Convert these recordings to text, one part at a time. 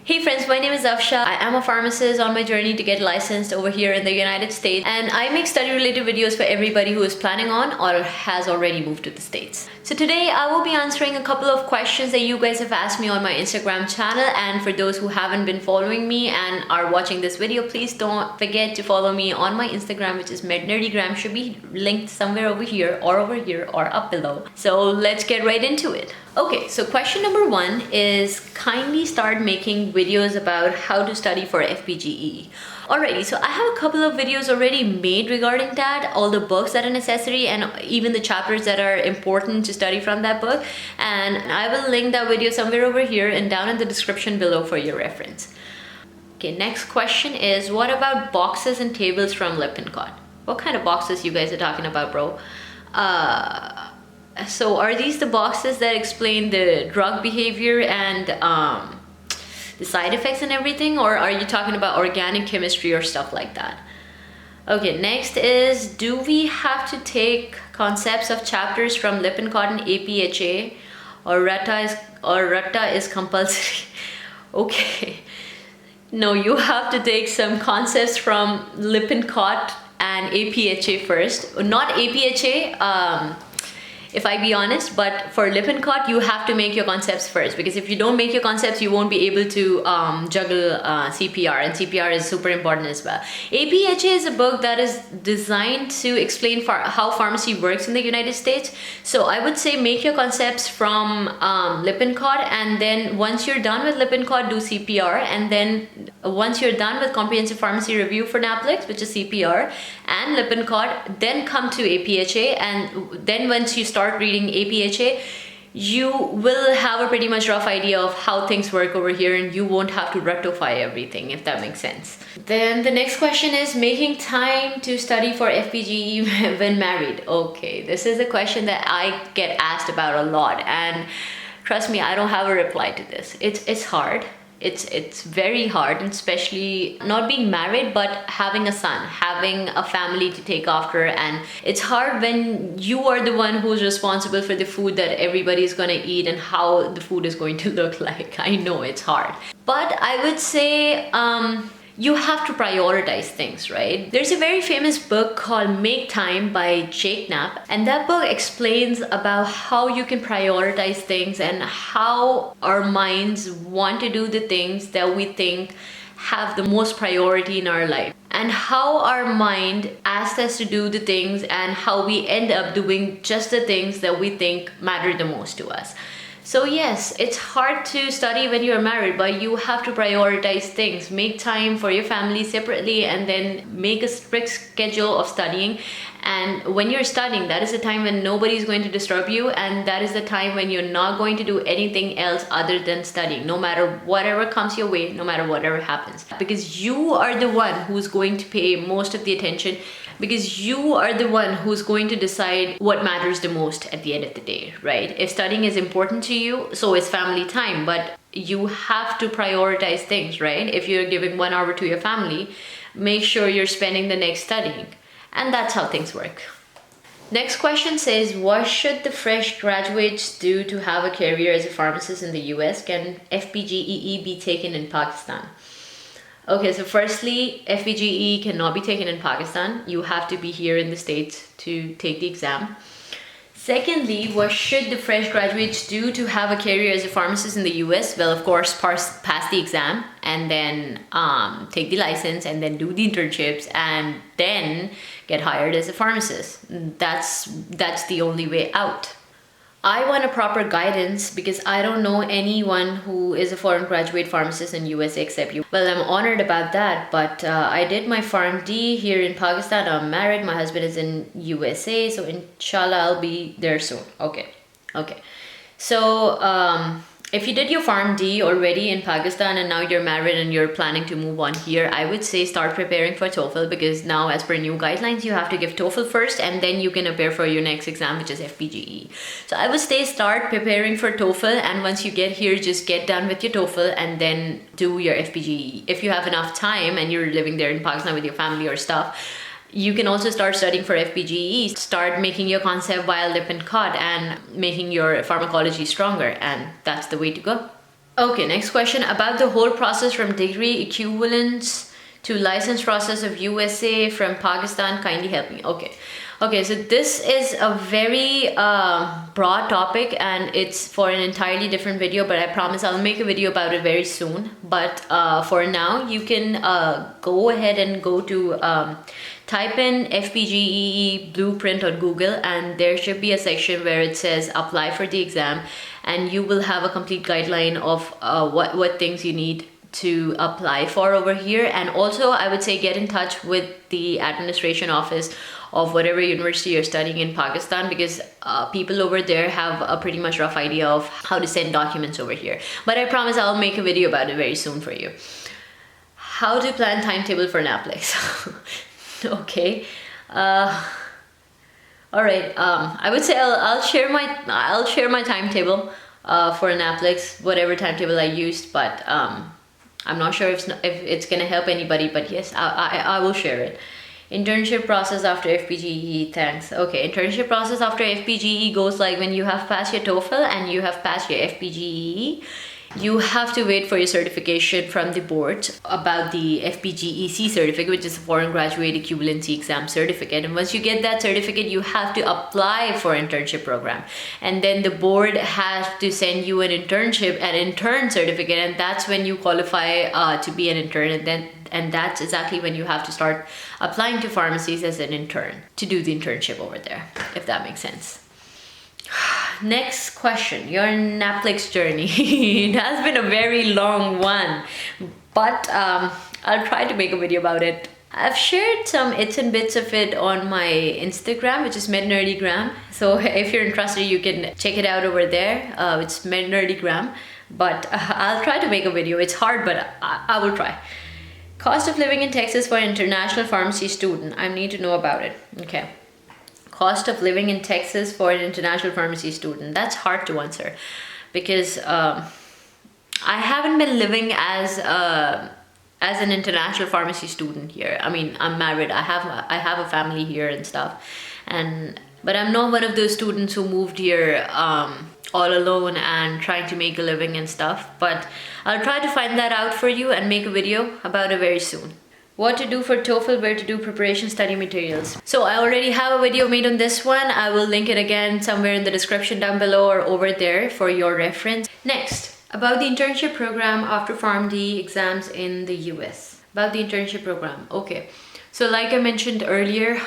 Hey friends, my name is Afsha. I am a pharmacist on my journey to get licensed over here in the United States, and I make study related videos for everybody who is planning on or has already moved to the States. So today I will be answering a couple of questions that you guys have asked me on my Instagram channel, and for those who haven't been following me and are watching this video, please don't forget to follow me on my Instagram, which is mednerdygram. Should be linked somewhere over here or up below. So let's get right into it. Okay, so question number one is kindly start making videos about how to study for Fpgee. Alrighty, so I have a couple of videos already made regarding that, all the books that are necessary and even the chapters that are important to study from that book, and I will link that video somewhere over here and down in the description below for your reference. Okay, next question is, what about boxes and tables from liponcott? What kind of boxes you guys are talking about, bro? So are these the boxes that explain the drug behavior and the side effects and everything, or are you talking about organic chemistry or stuff like that? Okay, next is, do we have to take concepts of chapters from liponcott and APHA, or RUTA is compulsory? Okay, no, you have to take some concepts from liponcott and APHA first. Not APHA, if I be honest, but for liponcott, you have to make your concepts first, because if you don't make your concepts, you won't be able to juggle CPR, and CPR is super important as well. APHA is a book that is designed to explain how pharmacy works in the United States. So I would say make your concepts from liponcott, and then once you're done with liponcott, do CPR, and then once you're done with comprehensive pharmacy review for NAPLEX, which is CPR, and liponcott, then come to APHA, and then once you start reading APHA, you will have a pretty much rough idea of how things work over here, and you won't have to rectify everything, if that makes sense. Then the next question is, making time to study for Fpgee when married. Okay, this is a question that I get asked about a lot, and trust me, I don't have a reply to this. It's hard. It's very hard, and especially not being married but having a son, having a family to take after, and it's hard when you are the one who's responsible for the food that everybody's gonna eat and how the food is going to look like. I know it's hard, but I would say you have to prioritize things, right? There's a very famous book called Make Time by Jake Knapp, and that book explains about how you can prioritize things and how our minds want to do the things that we think have the most priority in our life, and how our mind asks us to do the things and how we end up doing just the things that we think matter the most to us. So yes, it's hard to study when you're married, but you have to prioritize things. Make time for your family separately, and then make a strict schedule of studying. And when you're studying, that is the time when nobody's going to disturb you, and that is the time when you're not going to do anything else other than studying, no matter whatever comes your way, no matter whatever happens. Because you are the one who's going to pay most of the attention, because you are the one who's going to decide what matters the most at the end of the day, right? If studying is important to you, so is family time, but you have to prioritize things, right? If you're giving 1 hour to your family, make sure you're spending the next studying. And that's how things work. Next question says, what should the fresh graduates do to have a career as a pharmacist in the US? Can Fpgee be taken in Pakistan? Okay, so firstly, Fpgee cannot be taken in Pakistan. You have to be here in the States to take the exam. Secondly, what should the fresh graduates do to have a career as a pharmacist in the US? Well, of course, pass the exam, and then take the license, and then do the internships, and then get hired as a pharmacist. That's the only way out. I want a proper guidance, because I don't know anyone who is a foreign graduate pharmacist in USA except you. Well, I'm honored about that, but I did my pharm D here in Pakistan. I'm married, my husband is in USA, so inshallah I'll be there soon. Okay. So if you did your pharm D already in Pakistan and now you're married and you're planning to move on here, I would say start preparing for Toefl, because now as per new guidelines, you have to give Toefl first, and then you can appear for your next exam, which is Fpgee. So I would say start preparing for Toefl, and once you get here, just get done with your Toefl and then do your Fpgee. If you have enough time and you're living there in Pakistan with your family or stuff, you can also start studying for Fpgee, start making your concept via liponcott and making your pharmacology stronger, and that's the way to go. Okay, next question about the whole process from degree equivalence to license process of USA from Pakistan. Kindly help me. Okay, so this is a very broad topic and it's for an entirely different video, but I promise I'll make a video about it very soon. But for now, you can go ahead and go to type in Fpgee blueprint on Google, and there should be a section where it says apply for the exam, and you will have a complete guideline of what things you need to apply for over here. And also I would say get in touch with the administration office of whatever university you're studying in Pakistan, because people over there have a pretty much rough idea of how to send documents over here. But I promise I'll make a video about it very soon for you. How to plan timetable for NAPLEX. Okay. All right. I would say I'll share my timetable for NAPLEX, whatever timetable I used, but I'm not sure if it's gonna help anybody, but yes, I will share it. Internship process after Fpgee, thanks. Okay, internship process after Fpgee goes like when you have passed your Toefl and you have passed your Fpgee, you have to wait for your certification from the board about the Fpgee certificate, which is a foreign graduate equivalency exam certificate. And once you get that certificate, you have to apply for internship program. And then the board has to send you an intern certificate, and that's when you qualify to be an intern. And that's exactly when you have to start applying to pharmacies as an intern to do the internship over there, if that makes sense. Next question, your NAPLEX journey. It has been a very long one, but I'll try to make a video about it. I've shared some its and bits of it on my Instagram, which is mednerdygram. So if you're interested, you can check it out over there. It's mednerdygram, but I'll try to make a video. It's hard, but I will try. Cost of living in Texas for an international pharmacy student. I need to know about it. Okay. Cost of living in Texas for an international pharmacy student. That's hard to answer because I haven't been living as an international pharmacy student here. I mean, I'm married. I have a family here and stuff, but I'm not one of those students who moved here all alone and trying to make a living and stuff. But I'll try to find that out for you and make a video about it very soon. What to do for Toefl, where to do preparation study materials. So I already have a video made on this one. I will link it again somewhere in the description down below or over there for your reference. Next, about the internship program after PharmD exams in the US. About the internship program. Okay. So like I mentioned earlier,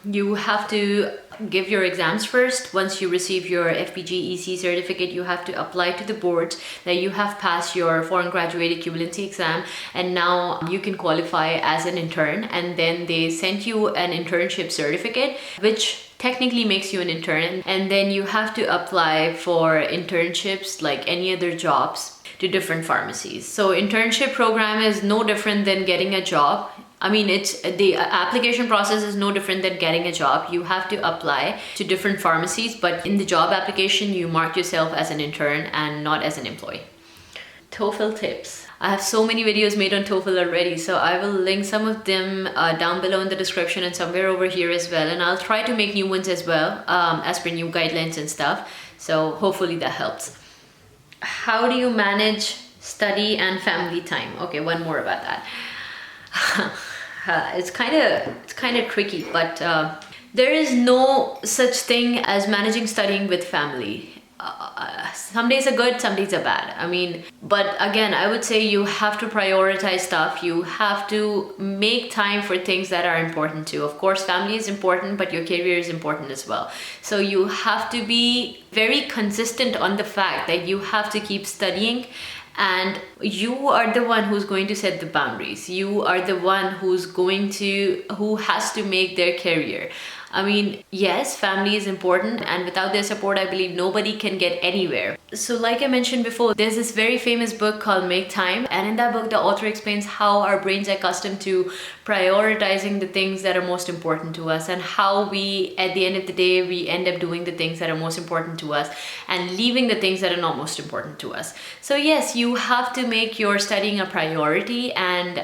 you have to give your exams first. Once you receive your Fpgee certificate, you have to apply to the board that you have passed your foreign graduate equivalency exam, and now you can qualify as an intern. And then they send you an internship certificate, which technically makes you an intern. And then you have to apply for internships like any other jobs to different pharmacies. So internship program is no different than getting a job. I mean, the application process is no different than getting a job. You have to apply to different pharmacies, but in the job application, you mark yourself as an intern and not as an employee. Toefl tips. I have so many videos made on Toefl already, so I will link some of them down below in the description and somewhere over here as well. And I'll try to make new ones as well, as per new guidelines and stuff. So hopefully that helps. How do you manage study and family time? Okay, one more about that. It's kind of tricky, but there is no such thing as managing studying with family. Some days are good, some days are bad. I mean, but again, I would say you have to prioritize stuff. You have to make time for things that are important too. Of course, family is important, but your career is important as well. So you have to be very consistent on the fact that you have to keep studying. And you are the one who's going to set the boundaries. You are the one who has to make their career. I mean, yes, family is important, and without their support, I believe nobody can get anywhere. So like I mentioned before, there's this very famous book called Make Time, and in that book, the author explains how our brains are accustomed to prioritizing the things that are most important to us, and how we, at the end of the day, we end up doing the things that are most important to us and leaving the things that are not most important to us. So yes, you have to make your studying a priority, and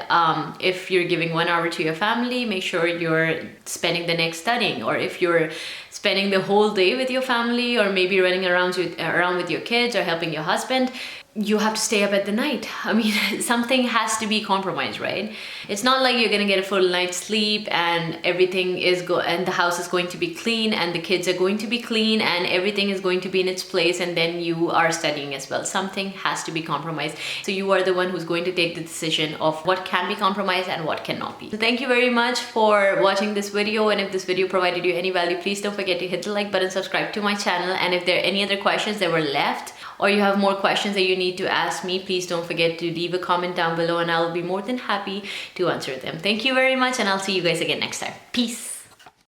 if you're giving 1 hour to your family, make sure you're spending the next studying. Or if you're spending the whole day with your family, or maybe running around with your kids or helping your husband, you have to stay up at the night. I mean, something has to be compromised, right? It's not like you're gonna get a full night's sleep and everything is and the house is going to be clean and the kids are going to be clean and everything is going to be in its place, and then you are studying as well. Something has to be compromised. So you are the one who's going to take the decision of what can be compromised and what cannot be. So thank you very much for watching this video, and if this video provided you any value, please don't forget to hit the like button, subscribe to my channel, and if there are any other questions that were left, or you have more questions that you need to ask me, please don't forget to leave a comment down below and I'll be more than happy to answer them. Thank you very much, and I'll see you guys again next time. Peace.